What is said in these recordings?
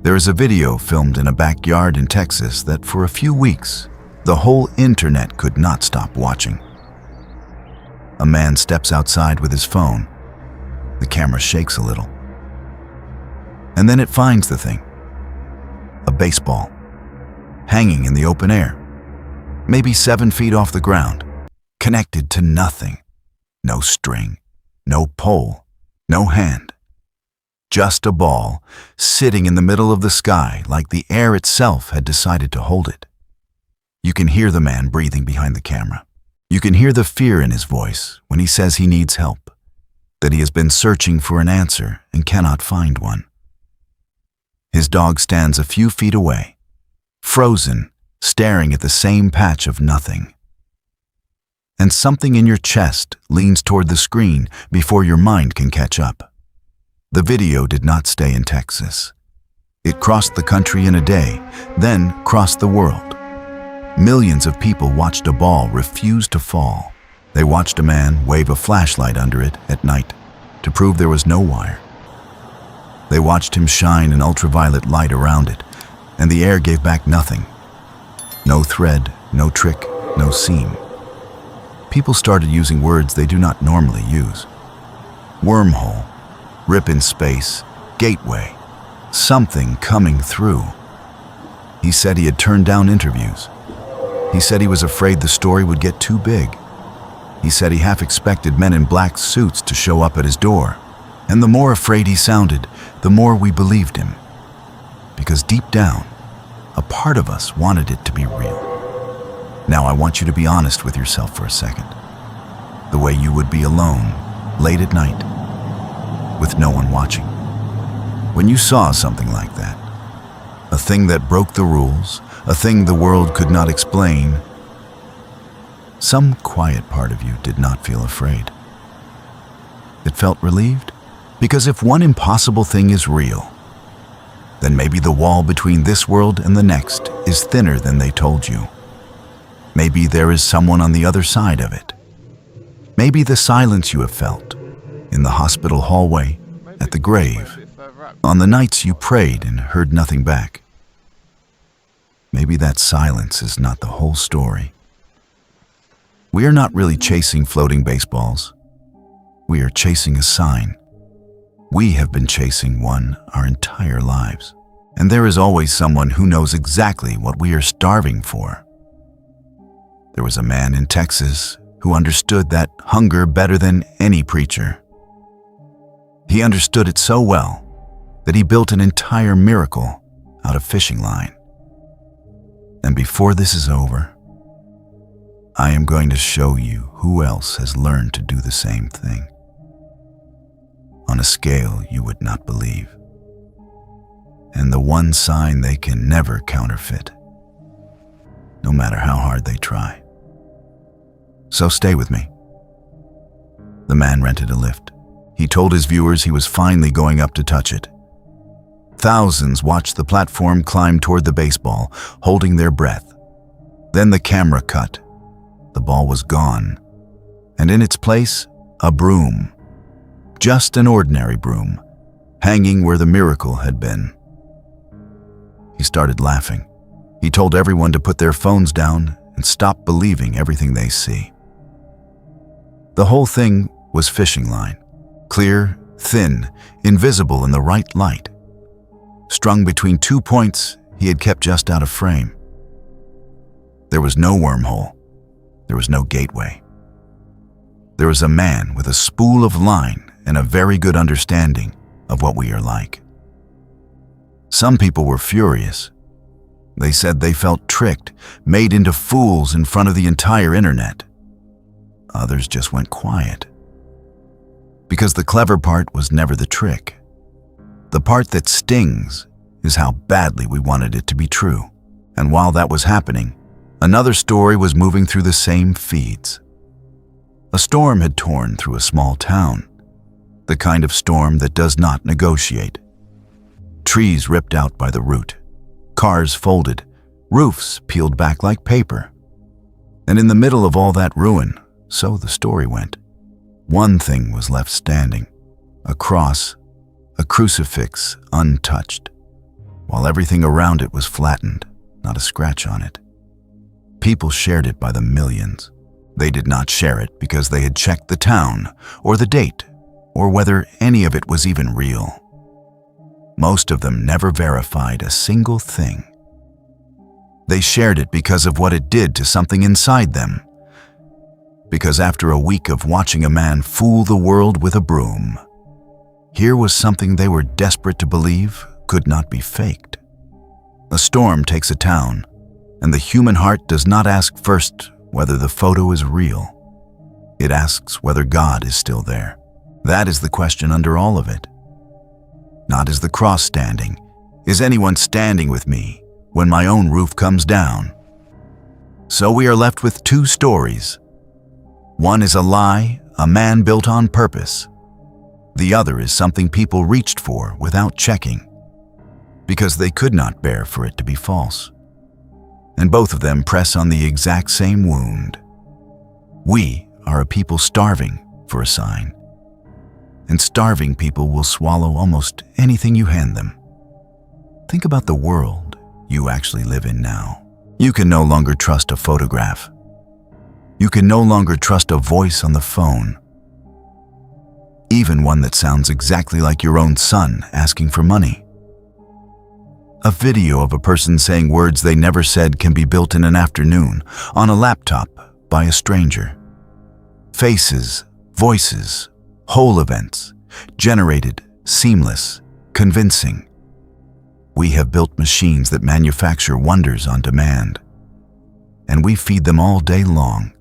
There is a video filmed in a backyard in Texas that for a few weeks, the whole internet could not stop watching. A man steps outside with his phone. The camera shakes a little. And then it finds the thing. A baseball, hanging in the open air, maybe 7 feet off the ground, connected to nothing. No string, no pole, no hand. Just a ball sitting in the middle of the sky like the air itself had decided to hold it. You can hear the man breathing behind the camera. You can hear the fear in his voice when he says he needs help, that he has been searching for an answer and cannot find one. His dog stands a few feet away, frozen, staring at the same patch of nothing. And something in your chest leans toward the screen before your mind can catch up. The video did not stay in Texas. It crossed the country in a day, then crossed the world. Millions of people watched a ball refuse to fall. They watched a man wave a flashlight under it at night to prove there was no wire. They watched him shine an ultraviolet light around it, and the air gave back nothing. No thread, no trick, no seam. People started using words they do not normally use. Wormhole, rip in space, gateway, something coming through. He said he had turned down interviews. He said he was afraid the story would get too big. He said he half expected men in black suits to show up at his door. And the more afraid he sounded, the more we believed him. Because deep down, a part of us wanted it to be real. Now I want you to be honest with yourself for a second. The way you would be alone, late at night, with no one watching. When you saw something like that, a thing that broke the rules, a thing the world could not explain, some quiet part of you did not feel afraid. It felt relieved, because if one impossible thing is real, then maybe the wall between this world and the next is thinner than they told you. Maybe there is someone on the other side of it. Maybe the silence you have felt in the hospital hallway, at the grave, on the nights you prayed and heard nothing back. Maybe that silence is not the whole story. We are not really chasing floating baseballs. We are chasing a sign. We have been chasing one our entire lives. And there is always someone who knows exactly what we are starving for. There was a man in Texas who understood that hunger better than any preacher. He understood it so well that he built an entire miracle out of fishing line. And before this is over, I am going to show you who else has learned to do the same thing, on a scale you would not believe, and the one sign they can never counterfeit, no matter how hard they try. So stay with me. The man rented a lift. He told his viewers he was finally going up to touch it. Thousands watched the platform climb toward the baseball, holding their breath. Then the camera cut. The ball was gone, and in its place, a broom. Just an ordinary broom, hanging where the miracle had been. He started laughing. He told everyone to put their phones down and stop believing everything they see. The whole thing was fishing line, clear, thin, invisible in the right light. Strung between 2 points he had kept just out of frame. There was no wormhole. There was no gateway. There was a man with a spool of line and a very good understanding of what we are like. Some people were furious. They said they felt tricked, made into fools in front of the entire internet. Others just went quiet. Because the clever part was never the trick. The part that stings is how badly we wanted it to be true. And while that was happening, another story was moving through the same feeds. A storm had torn through a small town, the kind of storm that does not negotiate. Trees ripped out by the root, cars folded, roofs peeled back like paper. And in the middle of all that ruin, so the story went, one thing was left standing, a cross, a crucifix untouched, while everything around it was flattened, not a scratch on it. People shared it by the millions. They did not share it because they had checked the town, or the date, or whether any of it was even real. Most of them never verified a single thing. They shared it because of what it did to something inside them. Because after a week of watching a man fool the world with a broom, here was something they were desperate to believe could not be faked. A storm takes a town, and the human heart does not ask first whether the photo is real. It asks whether God is still there. That is the question under all of it. Not is the cross standing. Is anyone standing with me when my own roof comes down? So we are left with two stories. One is a lie, a man built on purpose. The other is something people reached for without checking, because they could not bear for it to be false. And both of them press on the exact same wound. We are a people starving for a sign. And starving people will swallow almost anything you hand them. Think about the world you actually live in now. You can no longer trust a photograph. You can no longer trust a voice on the phone, even one that sounds exactly like your own son asking for money. A video of a person saying words they never said can be built in an afternoon on a laptop by a stranger. Faces, voices, whole events, generated, seamless, convincing. We have built machines that manufacture wonders on demand, and we feed them all day long,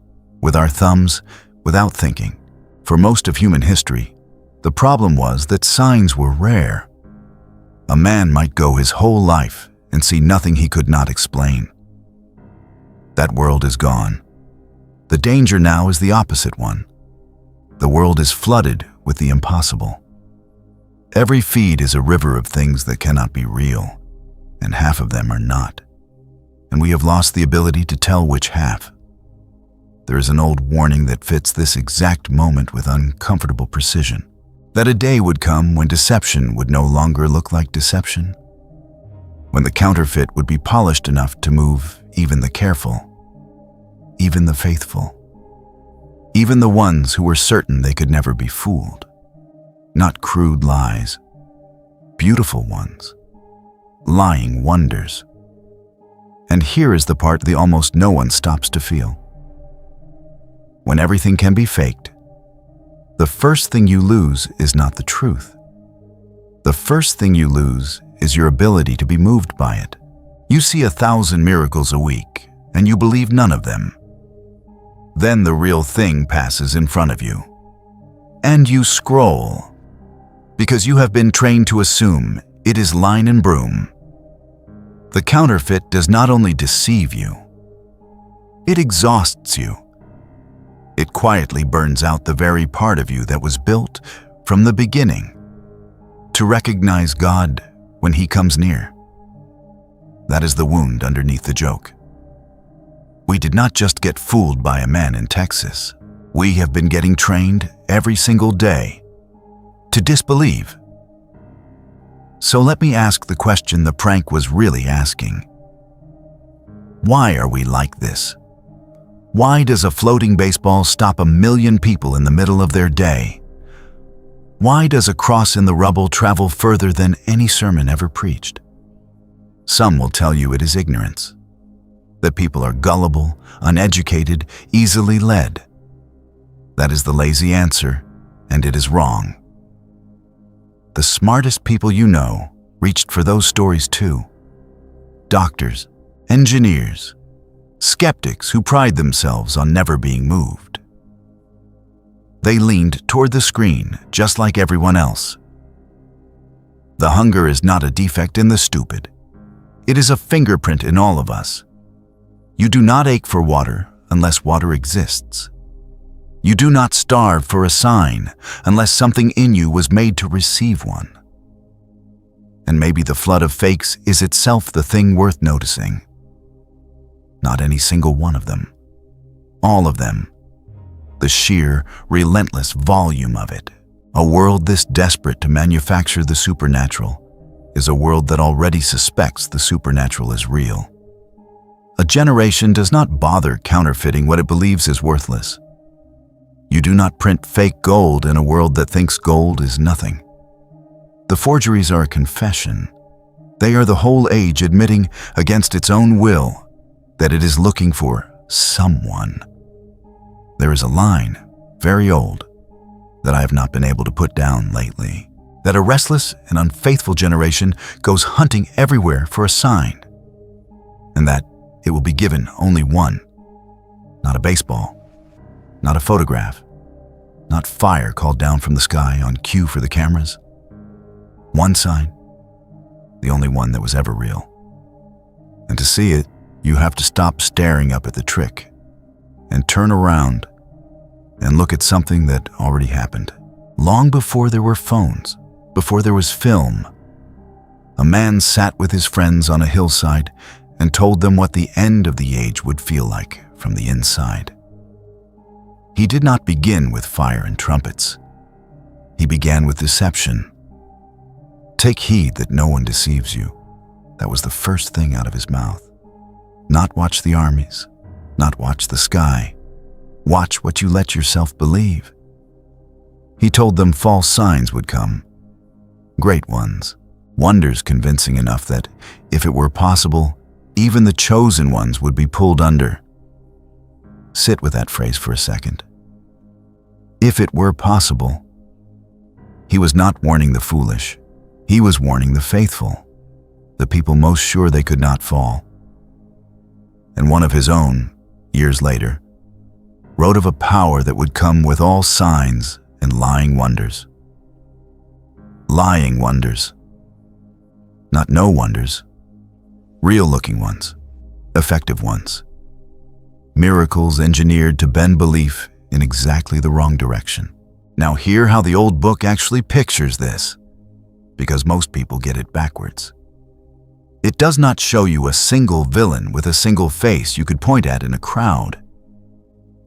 with our thumbs, without thinking. For most of human history, the problem was that signs were rare. A man might go his whole life and see nothing he could not explain. That world is gone. The danger now is the opposite one. The world is flooded with the impossible. Every feed is a river of things that cannot be real, and half of them are not. And we have lost the ability to tell which half. There is an old warning that fits this exact moment with uncomfortable precision, that a day would come when deception would no longer look like deception, when the counterfeit would be polished enough to move even the careful, even the faithful, even the ones who were certain they could never be fooled. Not crude lies, beautiful ones, lying wonders. And here is the part that almost no one stops to feel. When everything can be faked, the first thing you lose is not the truth. The first thing you lose is your ability to be moved by it. You see 1,000 miracles a week, and you believe none of them. Then the real thing passes in front of you, and you scroll, because you have been trained to assume it is line and broom. The counterfeit does not only deceive you, it exhausts you. It quietly burns out the very part of you that was built from the beginning to recognize God when He comes near. That is the wound underneath the joke. We did not just get fooled by a man in Texas. We have been getting trained every single day to disbelieve. So let me ask the question the prank was really asking. Why are we like this? Why does a floating baseball stop 1 million people in the middle of their day? Why does a cross in the rubble travel further than any sermon ever preached? Some will tell you it is ignorance, that people are gullible, uneducated, easily led. That is the lazy answer, and it is wrong. The smartest people you know reached for those stories too. Doctors, engineers, skeptics who pride themselves on never being moved. They leaned toward the screen just like everyone else. The hunger is not a defect in the stupid. It is a fingerprint in all of us. You do not ache for water unless water exists. You do not starve for a sign unless something in you was made to receive one. And maybe the flood of fakes is itself the thing worth noticing. Not any single one of them. All of them. The sheer, relentless volume of it. A world this desperate to manufacture the supernatural is a world that already suspects the supernatural is real. A generation does not bother counterfeiting what it believes is worthless. You do not print fake gold in a world that thinks gold is nothing. The forgeries are a confession. They are the whole age admitting against its own will that it is looking for someone. There is a line, very old, that I have not been able to put down lately, that a restless and unfaithful generation goes hunting everywhere for a sign, and that it will be given only one. Not a baseball, not a photograph, not fire called down from the sky on cue for the cameras. One sign, the only one that was ever real. And to see it, you have to stop staring up at the trick and turn around and look at something that already happened. Long before there were phones, before there was film, a man sat with his friends on a hillside and told them what the end of the age would feel like from the inside. He did not begin with fire and trumpets. He began with deception. Take heed that no one deceives you. That was the first thing out of his mouth. Not watch the armies, not watch the sky. Watch what you let yourself believe. He told them false signs would come, great ones, wonders convincing enough that, if it were possible, even the chosen ones would be pulled under. Sit with that phrase for a second. If it were possible. He was not warning the foolish. He was warning the faithful, the people most sure they could not fall. And one of his own, years later, wrote of a power that would come with all signs and lying wonders. Lying wonders. Not no wonders. Real-looking ones. Effective ones. Miracles engineered to bend belief in exactly the wrong direction. Now hear how the old book actually pictures this, because most people get it backwards. It does not show you a single villain with a single face you could point at in a crowd.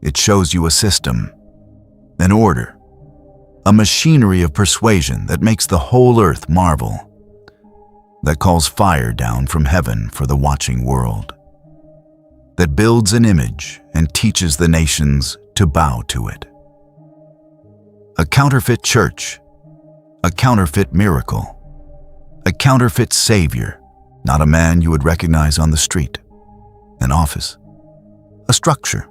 It shows you a system, an order, a machinery of persuasion that makes the whole earth marvel, that calls fire down from heaven for the watching world, that builds an image and teaches the nations to bow to it. A counterfeit church, a counterfeit miracle, a counterfeit savior, not a man you would recognize on the street, an office, a structure,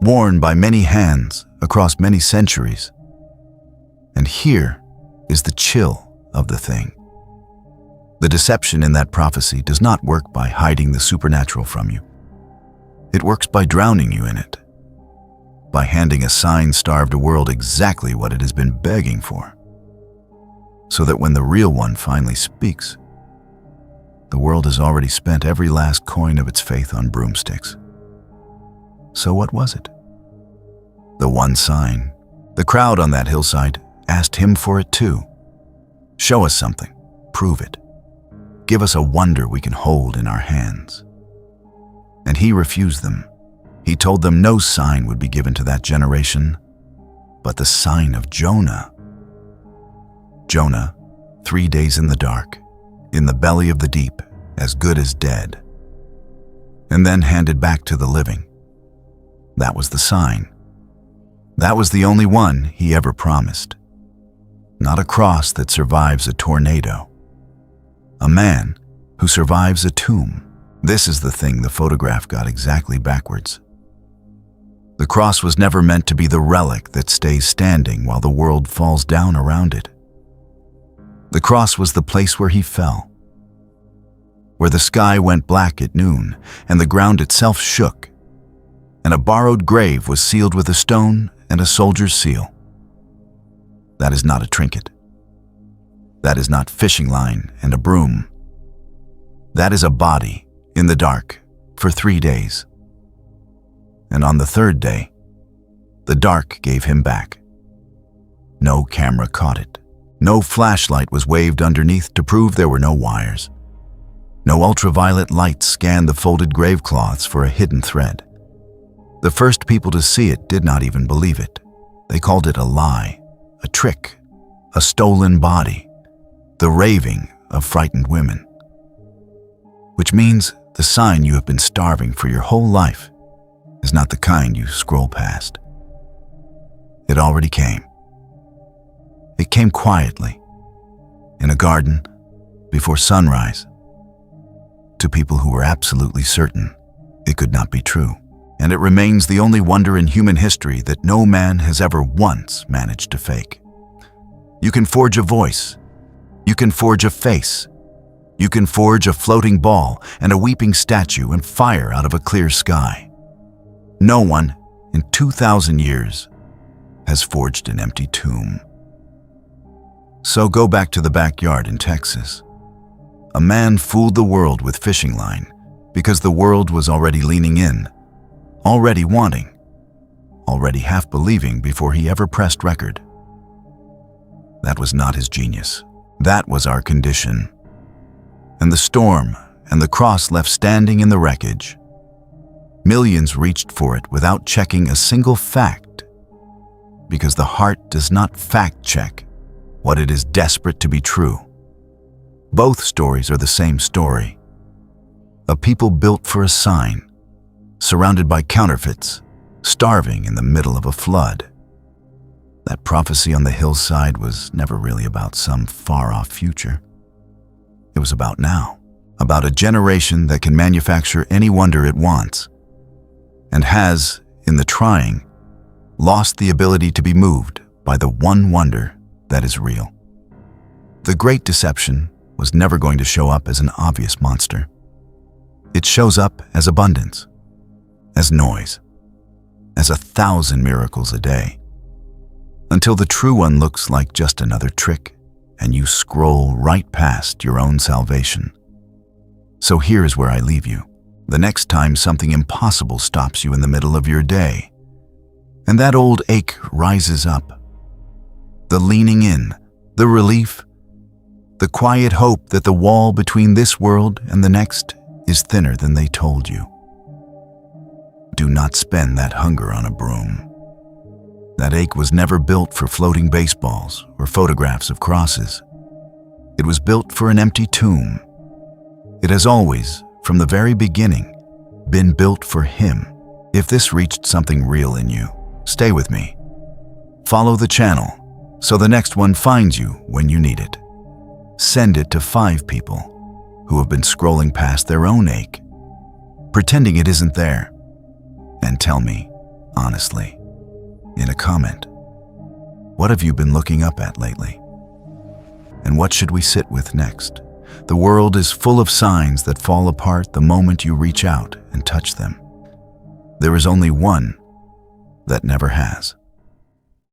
worn by many hands across many centuries. And here is the chill of the thing. The deception in that prophecy does not work by hiding the supernatural from you. It works by drowning you in it, by handing a sign-starved world exactly what it has been begging for, so that when the real one finally speaks, the world has already spent every last coin of its faith on broomsticks. So what was it? The one sign. The crowd on that hillside asked him for it too. Show us something. Prove it. Give us a wonder we can hold in our hands. And he refused them. He told them no sign would be given to that generation, but the sign of Jonah. Jonah, 3 days in the dark, in the belly of the deep, as good as dead, and then handed back to the living. That was the sign. That was the only one he ever promised. Not a cross that survives a tornado. A man who survives a tomb. This is the thing the photograph got exactly backwards. The cross was never meant to be the relic that stays standing while the world falls down around it. The cross was the place where he fell, where the sky went black at noon and the ground itself shook, and a borrowed grave was sealed with a stone and a soldier's seal. That is not a trinket. That is not fishing line and a broom. That is a body in the dark for 3 days. And on the third day, the dark gave him back. No camera caught it. No flashlight was waved underneath to prove there were no wires. No ultraviolet light scanned the folded grave cloths for a hidden thread. The first people to see it did not even believe it. They called it a lie, a trick, a stolen body, the raving of frightened women. Which means the sign you have been starving for your whole life is not the kind you scroll past. It already came. It came quietly, in a garden, before sunrise, to people who were absolutely certain it could not be true. And it remains the only wonder in human history that no man has ever once managed to fake. You can forge a voice. You can forge a face. You can forge a floating ball and a weeping statue and fire out of a clear sky. No one in 2,000 years has forged an empty tomb. So go back to the backyard in Texas. A man fooled the world with fishing line because the world was already leaning in, already wanting, already half believing before he ever pressed record. That was not his genius. That was our condition. And the storm and the cross left standing in the wreckage. Millions reached for it without checking a single fact, because the heart does not fact-check what it is desperate to be true. Both stories are the same story. A people built for a sign, surrounded by counterfeits, starving in the middle of a flood. That prophecy on the hillside was never really about some far-off future. It was about now, about a generation that can manufacture any wonder it wants, and has, in the trying, lost the ability to be moved by the one wonder that is real. The great deception was never going to show up as an obvious monster. It shows up as abundance, as noise, as 1,000 miracles a day, until the true one looks like just another trick and you scroll right past your own salvation. So here's where I leave you. The next time something impossible stops you in the middle of your day, and that old ache rises up, the leaning in, the relief, the quiet hope that the wall between this world and the next is thinner than they told you. Do not spend that hunger on a broom. That ache was never built for floating baseballs or photographs of crosses. It was built for an empty tomb. It has always, from the very beginning, been built for Him. If this reached something real in you, stay with me. Follow the channel so the next one finds you when you need it. Send it to 5 people who have been scrolling past their own ache, pretending it isn't there, and tell me, honestly, in a comment, what have you been looking up at lately? And what should we sit with next? The world is full of signs that fall apart the moment you reach out and touch them. There is only one that never has.